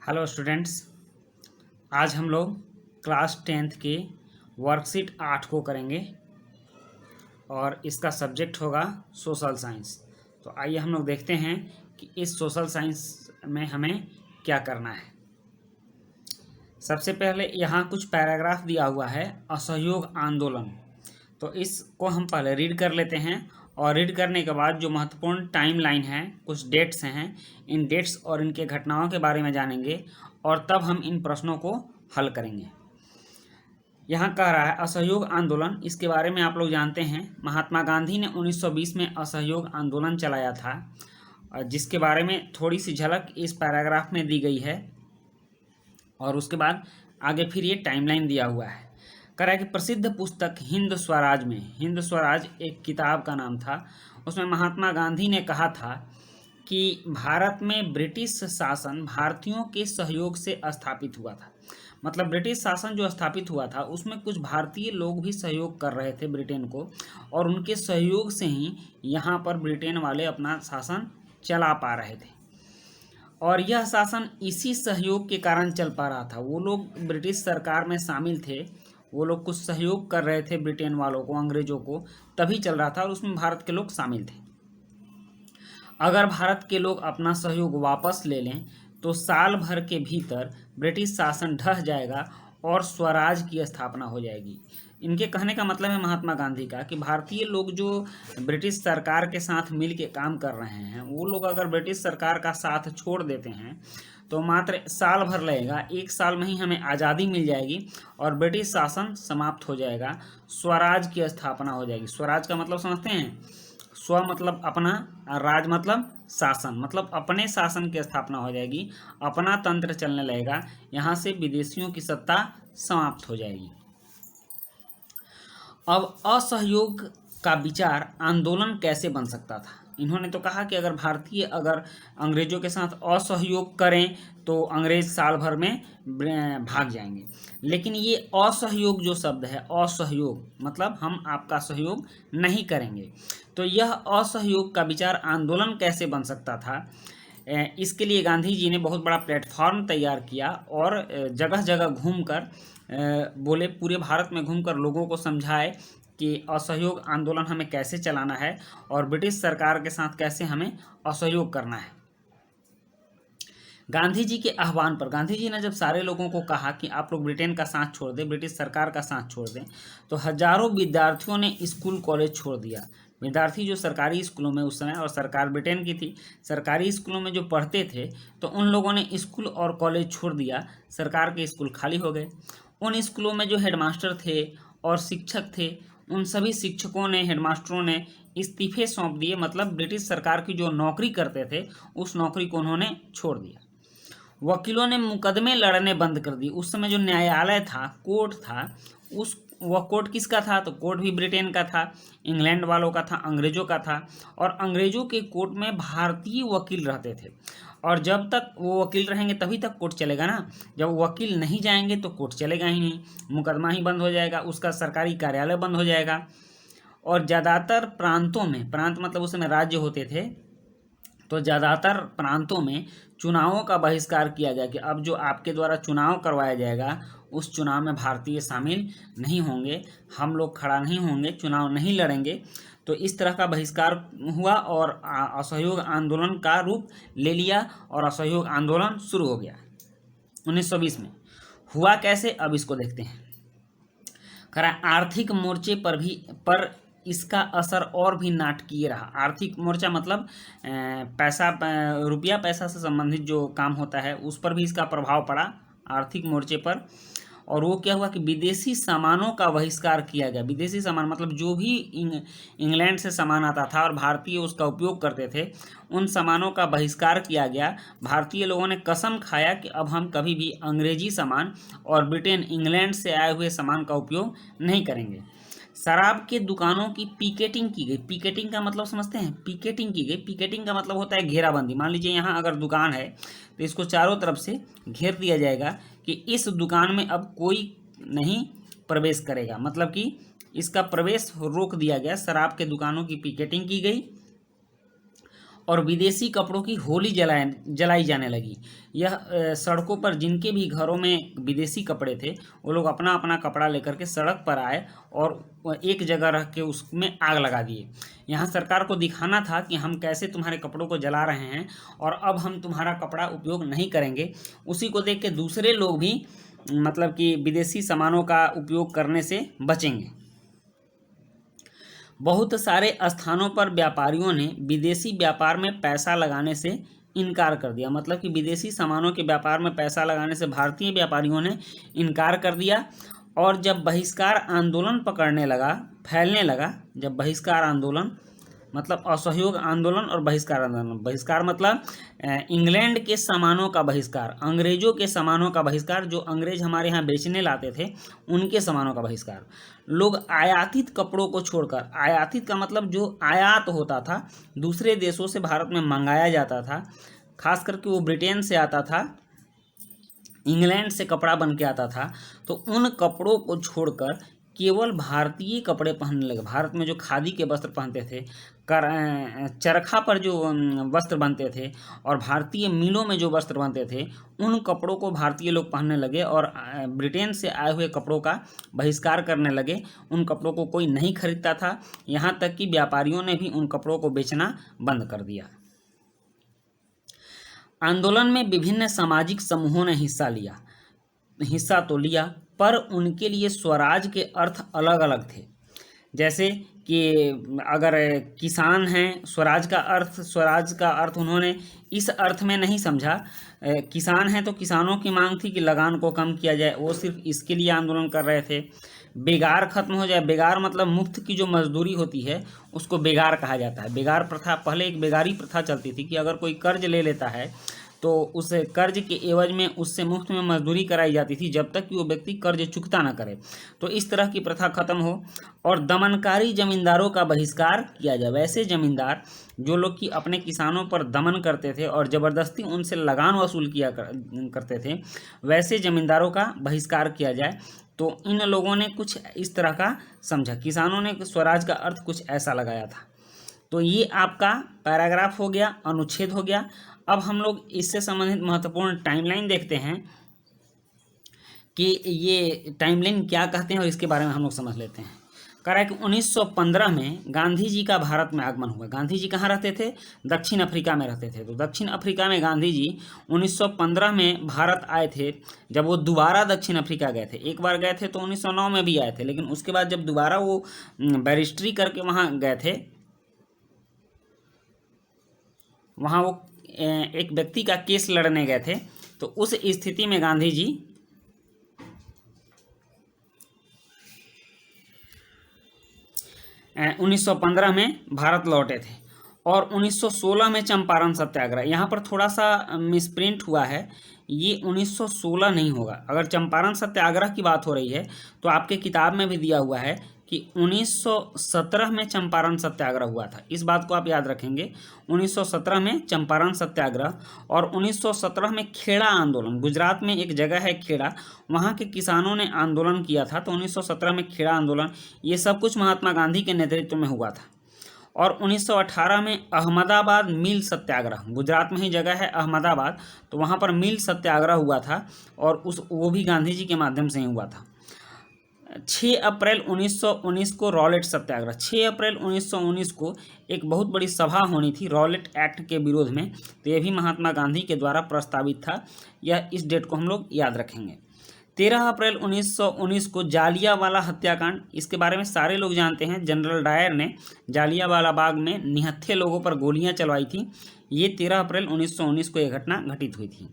Hello students, आज हम लोग क्लास 10th के वर्कशीट 8 को करेंगे और इसका सब्जेक्ट होगा सोशल साइंस। तो आइए हम लोग देखते हैं कि इस सोशल साइंस में हमें क्या करना है। सबसे पहले यहाँ कुछ पैराग्राफ दिया हुआ है, असहयोग आंदोलन। तो इसको हम पहले रीड कर लेते हैं और रीड करने के बाद जो महत्वपूर्ण टाइमलाइन है, कुछ डेट्स हैं, इन डेट्स और इनके घटनाओं के बारे में जानेंगे और तब हम इन प्रश्नों को हल करेंगे। यहाँ कह रहा है असहयोग आंदोलन, इसके बारे में आप लोग जानते हैं महात्मा गांधी ने 1920 में असहयोग आंदोलन चलाया था, जिसके बारे में थोड़ी सी झलक इस पैराग्राफ में दी गई है। और उसके बाद आगे फिर ये टाइमलाइन दिया हुआ है। कह रहा है कि प्रसिद्ध पुस्तक हिंद स्वराज में, हिंद स्वराज एक किताब का नाम था, उसमें महात्मा गांधी ने कहा था कि भारत में ब्रिटिश शासन भारतीयों के सहयोग से स्थापित हुआ था। मतलब ब्रिटिश शासन जो स्थापित हुआ था उसमें कुछ भारतीय लोग भी सहयोग कर रहे थे ब्रिटेन को, और उनके सहयोग से ही यहाँ पर ब्रिटेन वाले अपना शासन चला पा रहे थे। और यह शासन इसी सहयोग के कारण चल पा रहा था। वो लोग ब्रिटिश सरकार में शामिल थे, वो लोग कुछ सहयोग कर रहे थे ब्रिटेन वालों को, अंग्रेजों को, तभी चल रहा था और उसमें भारत के लोग शामिल थे। अगर भारत के लोग अपना सहयोग वापस ले लें तो साल भर के भीतर ब्रिटिश शासन ढह जाएगा और स्वराज की स्थापना हो जाएगी। इनके कहने का मतलब है महात्मा गांधी का कि भारतीय लोग जो ब्रिटिश सरकार के साथ मिल के काम कर रहे हैं, वो लोग अगर ब्रिटिश सरकार का साथ छोड़ देते हैं तो मात्र साल भर लगेगा, 1 साल में ही हमें आज़ादी मिल जाएगी और ब्रिटिश शासन समाप्त हो जाएगा, स्वराज की स्थापना हो जाएगी। स्वराज का मतलब समझते हैं? स्व मतलब अपना, राज मतलब शासन, मतलब अपने शासन की स्थापना हो जाएगी, अपना तंत्र चलने लगेगा, यहाँ से विदेशियों की सत्ता समाप्त हो जाएगी। अब असहयोग का विचार आंदोलन कैसे बन सकता था? इन्होंने तो कहा कि अगर भारतीय अगर अंग्रेजों के साथ असहयोग करें तो अंग्रेज साल भर में भाग जाएंगे। लेकिन ये असहयोग जो शब्द है, असहयोग मतलब हम आपका सहयोग नहीं करेंगे। तो यह असहयोग का विचार आंदोलन कैसे बन सकता था? इसके लिए गांधी जी ने बहुत बड़ा प्लेटफॉर्म तैयार किया और जगह जगह घूमकर बोले, पूरे भारत में घूमकर लोगों को समझाए कि असहयोग आंदोलन हमें कैसे चलाना है और ब्रिटिश सरकार के साथ कैसे हमें असहयोग करना है। गांधी जी के आह्वान पर गांधी जी ने जब सारे लोगों को कहा कि आप लोग ब्रिटेन का साथ छोड़ दें, ब्रिटिश सरकार का साथ छोड़ दें, तो हजारों विद्यार्थियों ने स्कूल कॉलेज छोड़ दिया। विद्यार्थी जो सरकारी स्कूलों में उस समय, और सरकार ब्रिटेन की थी, सरकारी स्कूलों में जो पढ़ते थे तो उन लोगों ने स्कूल और कॉलेज छोड़ दिया, सरकार के स्कूल खाली हो गए। उन स्कूलों में जो हेडमास्टर थे और शिक्षक थे, उन सभी शिक्षकों ने, हेडमास्टरों ने इस्तीफे सौंप दिए। मतलब ब्रिटिश सरकार की जो नौकरी करते थे उस नौकरी को उन्होंने छोड़ दिया। वकीलों ने मुकदमे लड़ने बंद कर दिए। उस समय जो न्यायालय था, कोर्ट था, वह कोर्ट किसका था? तो कोर्ट भी ब्रिटेन का था, इंग्लैंड वालों का था, अंग्रेजों का था। और अंग्रेजों के कोर्ट में भारतीय वकील रहते थे, और जब तक वो वकील रहेंगे तभी तक कोर्ट चलेगा ना। जब वकील नहीं जाएंगे तो कोर्ट चलेगा ही नहीं, मुकदमा ही बंद हो जाएगा, उसका सरकारी कार्यालय बंद हो जाएगा। और ज़्यादातर प्रांतों में, प्रांत मतलब उस समय राज्य होते थे, तो ज़्यादातर प्रांतों में चुनावों का बहिष्कार किया गया कि अब जो आपके द्वारा चुनाव करवाया जाएगा उस चुनाव में भारतीय शामिल नहीं होंगे, हम लोग खड़ा नहीं होंगे, चुनाव नहीं लड़ेंगे। तो इस तरह का बहिष्कार हुआ और असहयोग आंदोलन का रूप ले लिया और असहयोग आंदोलन शुरू हो गया 1920 में। हुआ कैसे, अब इसको देखते हैं। कह रहा है आर्थिक मोर्चे पर इसका असर और भी नाटकीय रहा। आर्थिक मोर्चा मतलब पैसा, रुपया पैसा से संबंधित जो काम होता है उस पर भी इसका प्रभाव पड़ा, आर्थिक मोर्चे पर। और वो क्या हुआ कि विदेशी सामानों का बहिष्कार किया गया। विदेशी सामान मतलब जो भी इंग्लैंड से सामान आता था और भारतीय उसका उपयोग करते थे, उन सामानों का बहिष्कार किया गया। भारतीय लोगों ने कसम खाया कि अब हम कभी भी अंग्रेजी सामान और ब्रिटेन, इंग्लैंड से आए हुए सामान का उपयोग नहीं करेंगे। शराब के दुकानों की पिकेटिंग की गई। पिकेटिंग का मतलब समझते हैं? पिकेटिंग की गई। पिकेटिंग का मतलब होता है घेराबंदी। मान लीजिए यहाँ अगर दुकान है तो इसको चारों तरफ से घेर दिया जाएगा कि इस दुकान में अब कोई नहीं प्रवेश करेगा, मतलब कि इसका प्रवेश रोक दिया गया। शराब के दुकानों की पिकेटिंग की गई और विदेशी कपड़ों की होली जलाई जाने लगी। यह सड़कों पर जिनके भी घरों में विदेशी कपड़े थे वो लोग अपना अपना कपड़ा लेकर के सड़क पर आए और एक जगह रख के उसमें आग लगा दिए। यहाँ सरकार को दिखाना था कि हम कैसे तुम्हारे कपड़ों को जला रहे हैं और अब हम तुम्हारा कपड़ा उपयोग नहीं करेंगे। उसी को देख के दूसरे लोग भी मतलब कि विदेशी सामानों का उपयोग करने से बचेंगे। बहुत सारे स्थानों पर व्यापारियों ने विदेशी व्यापार में पैसा लगाने से इनकार कर दिया। मतलब कि विदेशी सामानों के व्यापार में पैसा लगाने से भारतीय व्यापारियों ने इनकार कर दिया। और जब बहिष्कार आंदोलन पकड़ने लगा, फैलने लगा, जब बहिष्कार आंदोलन मतलब असहयोग आंदोलन और बहिष्कार आंदोलन, बहिष्कार मतलब इंग्लैंड के सामानों का बहिष्कार, अंग्रेजों के सामानों का बहिष्कार, जो अंग्रेज हमारे यहाँ बेचने लाते थे उनके सामानों का बहिष्कार। लोग आयातित कपड़ों को छोड़कर, आयातित का मतलब जो आयात होता था, दूसरे देशों से भारत में मंगाया जाता था, खास करके वो ब्रिटेन से आता था, इंग्लैंड से कपड़ा बन के आता था, तो उन कपड़ों को छोड़कर केवल भारतीय कपड़े पहनने लगे। भारत में जो खादी के वस्त्र पहनते थे, चरखा पर जो वस्त्र बनते थे और भारतीय मिलों में जो वस्त्र बनते थे, उन कपड़ों को भारतीय लोग पहनने लगे और ब्रिटेन से आए हुए कपड़ों का बहिष्कार करने लगे। उन कपड़ों को कोई नहीं खरीदता था, यहाँ तक कि व्यापारियों ने भी उन कपड़ों को बेचना बंद कर दिया। आंदोलन में विभिन्न सामाजिक समूहों ने हिस्सा तो लिया, पर उनके लिए स्वराज के अर्थ अलग अलग थे। जैसे कि अगर किसान हैं, स्वराज का अर्थ उन्होंने इस अर्थ में नहीं समझा। किसान हैं तो किसानों की मांग थी कि लगान को कम किया जाए, वो सिर्फ इसके लिए आंदोलन कर रहे थे। बेगार खत्म हो जाए, बेगार मतलब मुफ्त की जो मजदूरी होती है उसको बेगार कहा जाता है। बेगार प्रथा, पहले एक बेगारी प्रथा चलती थी कि अगर कोई कर्ज ले लेता है तो उस कर्ज के एवज में उससे मुफ्त में मजदूरी कराई जाती थी जब तक कि वो व्यक्ति कर्ज चुकता ना करे। तो इस तरह की प्रथा खत्म हो और दमनकारी जमींदारों का बहिष्कार किया जाए। वैसे जमींदार जो लोग कि अपने किसानों पर दमन करते थे और ज़बरदस्ती उनसे लगान वसूल किया करते थे, वैसे जमींदारों का बहिष्कार किया जाए। तो इन लोगों ने कुछ इस तरह का समझा, किसानों ने स्वराज का अर्थ कुछ ऐसा लगाया था। तो ये आपका पैराग्राफ हो गया, अनुच्छेद हो गया। अब हम लोग इससे संबंधित महत्वपूर्ण टाइमलाइन देखते हैं कि ये टाइमलाइन क्या कहते हैं और इसके बारे में हम लोग समझ लेते हैं। कह रहा है कि 1915 में गांधी जी का भारत में आगमन हुआ। गांधी जी कहाँ रहते थे? दक्षिण अफ्रीका में रहते थे। तो दक्षिण अफ्रीका में गांधी जी 1915 में भारत आए थे। जब वो दोबारा दक्षिण अफ्रीका गए थे, एक बार गए थे तो 1909 में भी आए थे, लेकिन उसके बाद जब दोबारा वो बैरिस्ट्री करके वहाँ गए थे, वहाँ वो एक व्यक्ति का केस लड़ने गए थे। तो उस स्थिति में गांधी जी 1915 में भारत लौटे थे और 1916 में चंपारण सत्याग्रह। यहाँ पर थोड़ा सा मिसप्रिंट हुआ है, ये 1916 नहीं होगा। अगर चंपारण सत्याग्रह की बात हो रही है तो आपके किताब में भी दिया हुआ है कि 1917 में चंपारण सत्याग्रह हुआ था। इस बात को आप याद रखेंगे, 1917 में चंपारण सत्याग्रह और 1917 में खेड़ा आंदोलन। गुजरात में एक जगह है खेड़ा, वहाँ के किसानों ने आंदोलन किया था। तो 1917 में खेड़ा आंदोलन, ये सब कुछ महात्मा गांधी के नेतृत्व में हुआ था। और 1918 में अहमदाबाद मिल सत्याग्रह, गुजरात में ही जगह है अहमदाबाद, तो वहाँ पर मिल सत्याग्रह हुआ था और वो भी गांधी जी के माध्यम से ही हुआ था। 6 अप्रैल 1919 को रॉलेट सत्याग्रह, 6 अप्रैल 1919 को एक बहुत बड़ी सभा होनी थी रॉलेट एक्ट के विरोध में। तो यह भी महात्मा गांधी के द्वारा प्रस्तावित था। यह इस डेट को हम लोग याद रखेंगे। 13 अप्रैल 1919 को जालियांवाला हत्याकांड, इसके बारे में सारे लोग जानते हैं। जनरल डायर ने जालियांवाला बाग में निहत्थे लोगों पर गोलियां चलवाई थी। ये 13 अप्रैल 1919 को यह घटना घटित हुई थी।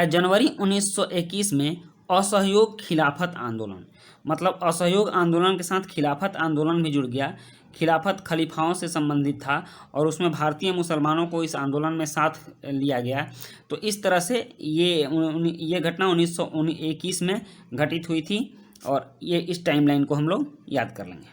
जनवरी 1921 में असहयोग खिलाफत आंदोलन, मतलब असहयोग आंदोलन के साथ खिलाफत आंदोलन भी जुड़ गया। खिलाफत खलीफाओं से संबंधित था और उसमें भारतीय मुसलमानों को इस आंदोलन में साथ लिया गया। तो इस तरह से ये घटना 1921 में घटित हुई थी और ये इस टाइमलाइन को हम लोग याद कर लेंगे।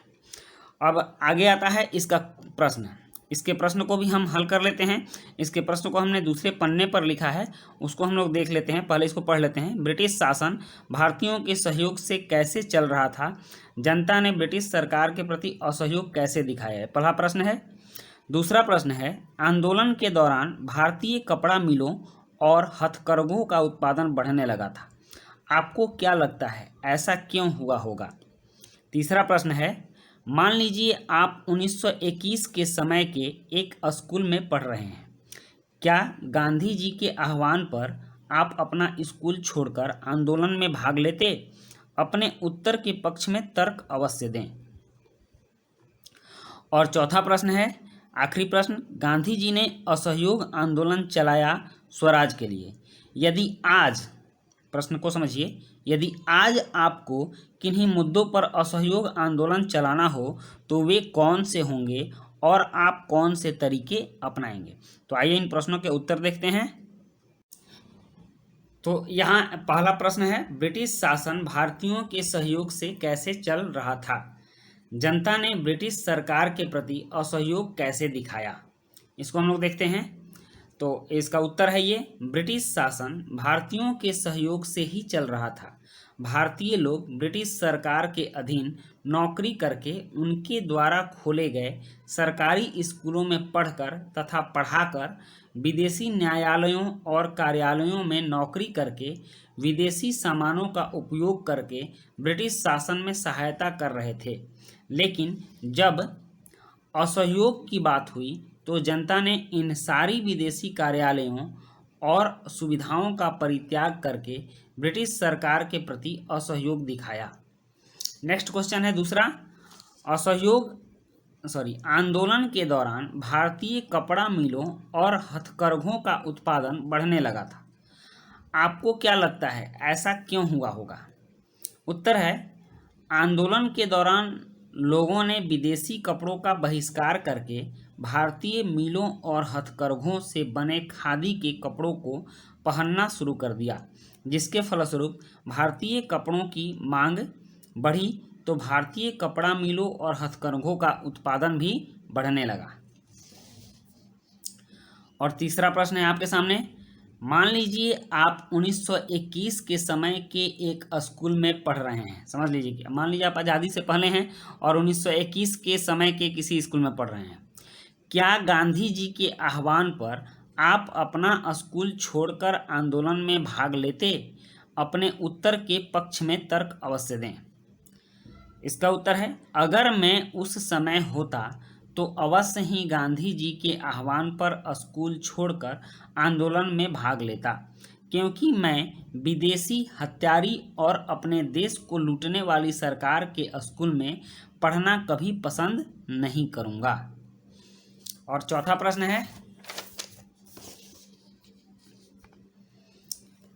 अब आगे आता है इसका प्रश्न। इसके प्रश्न को भी हम हल कर लेते हैं। इसके प्रश्न को हमने दूसरे पन्ने पर लिखा है, उसको हम लोग देख लेते हैं। पहले इसको पढ़ लेते हैं। ब्रिटिश शासन भारतीयों के सहयोग से कैसे चल रहा था? जनता ने ब्रिटिश सरकार के प्रति असहयोग कैसे दिखाया है? पहला प्रश्न है। दूसरा प्रश्न है, आंदोलन के दौरान भारतीय कपड़ा मिलों और हथकरघों का उत्पादन बढ़ने लगा था। आपको क्या लगता है ऐसा क्यों हुआ होगा? तीसरा प्रश्न है, मान लीजिए आप 1921 के समय के एक स्कूल में पढ़ रहे हैं। क्या गांधी जी के आह्वान पर आप अपना स्कूल छोड़कर आंदोलन में भाग लेते? अपने उत्तर के पक्ष में तर्क अवश्य दें। और चौथा प्रश्न है, आखिरी प्रश्न, गांधी जी ने असहयोग आंदोलन चलाया स्वराज के लिए। यदि आज, प्रश्न को समझिए, यदि आज आपको किन्हीं मुद्दों पर असहयोग आंदोलन चलाना हो तो वे कौन से होंगे और आप कौन से तरीके अपनाएंगे? तो आइए इन प्रश्नों के उत्तर देखते हैं। तो यहाँ पहला प्रश्न है, ब्रिटिश शासन भारतीयों के सहयोग से कैसे चल रहा था? जनता ने ब्रिटिश सरकार के प्रति असहयोग कैसे दिखाया? इसको हम लोग देखते हैं। तो इसका उत्तर है ये, ब्रिटिश शासन भारतीयों के सहयोग से ही चल रहा था। भारतीय लोग ब्रिटिश सरकार के अधीन नौकरी करके उनके द्वारा खोले गए सरकारी स्कूलों में पढ़कर तथा पढ़ाकर, विदेशी न्यायालयों और कार्यालयों में नौकरी करके, विदेशी सामानों का उपयोग करके ब्रिटिश शासन में सहायता कर रहे थे। लेकिन जब असहयोग की बात हुई तो जनता ने इन सारी विदेशी कार्यालयों और सुविधाओं का परित्याग करके ब्रिटिश सरकार के प्रति असहयोग दिखाया। नेक्स्ट क्वेश्चन है दूसरा, आंदोलन के दौरान भारतीय कपड़ा मिलों और हथकरघों का उत्पादन बढ़ने लगा था। आपको क्या लगता है ऐसा क्यों हुआ होगा? उत्तर है, आंदोलन के दौरान लोगों ने विदेशी कपड़ों का बहिष्कार करके भारतीय मिलों और हथकरघों से बने खादी के कपड़ों को पहनना शुरू कर दिया, जिसके फलस्वरूप भारतीय कपड़ों की मांग बढ़ी तो भारतीय कपड़ा मिलों और हथकरघों का उत्पादन भी बढ़ने लगा। और तीसरा प्रश्न है आपके सामने, मान लीजिए आप 1921 के समय के एक स्कूल में पढ़ रहे हैं। समझ लीजिए कि मान लीजिए आप आज़ादी से पहले हैं और 1921 के समय के किसी स्कूल में पढ़ रहे हैं। क्या गांधी जी के आह्वान पर आप अपना स्कूल छोड़कर आंदोलन में भाग लेते? अपने उत्तर के पक्ष में तर्क अवश्य दें। इसका उत्तर है, अगर मैं उस समय होता तो अवश्य ही गांधी जी के आह्वान पर स्कूल छोड़कर आंदोलन में भाग लेता, क्योंकि मैं विदेशी हत्यारी और अपने देश को लूटने वाली सरकार के स्कूल में पढ़ना कभी पसंद नहीं करूँगा। और चौथा प्रश्न है,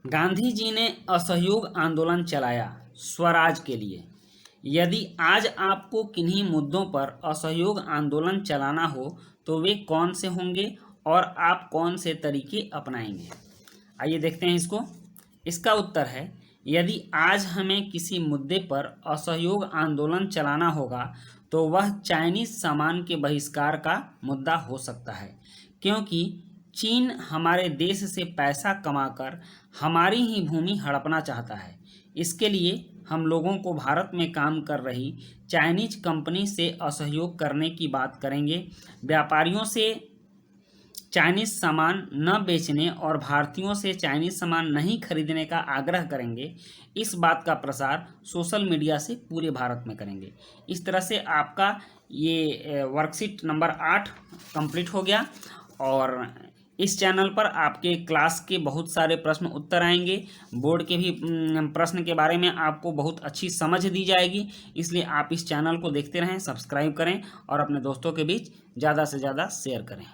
गांधी जी ने असहयोग आंदोलन चलाया स्वराज के लिए। यदि आज आपको किन्हीं मुद्दों पर असहयोग आंदोलन चलाना हो तो वे कौन से होंगे और आप कौन से तरीके अपनाएंगे? आइए देखते हैं इसको। इसका उत्तर है, यदि आज हमें किसी मुद्दे पर असहयोग आंदोलन चलाना होगा तो वह चाइनीज सामान के बहिष्कार का मुद्दा हो सकता है, क्योंकि चीन हमारे देश से पैसा कमाकर हमारी ही भूमि हड़पना चाहता है। इसके लिए हम लोगों को भारत में काम कर रही चाइनीज कंपनी से असहयोग करने की बात करेंगे, व्यापारियों से चाइनीज सामान न बेचने और भारतीयों से चाइनीज सामान नहीं खरीदने का आग्रह करेंगे। इस बात का प्रसार सोशल मीडिया से पूरे भारत में करेंगे। इस तरह से आपका ये वर्कशीट नंबर 8 कंप्लीट हो गया और इस चैनल पर आपके क्लास के बहुत सारे प्रश्न उत्तर आएंगे। बोर्ड के भी प्रश्न के बारे में आपको बहुत अच्छी समझ दी जाएगी, इसलिए आप इस चैनल को देखते रहें, सब्सक्राइब करें और अपने दोस्तों के बीच ज़्यादा से ज़्यादा शेयर करें।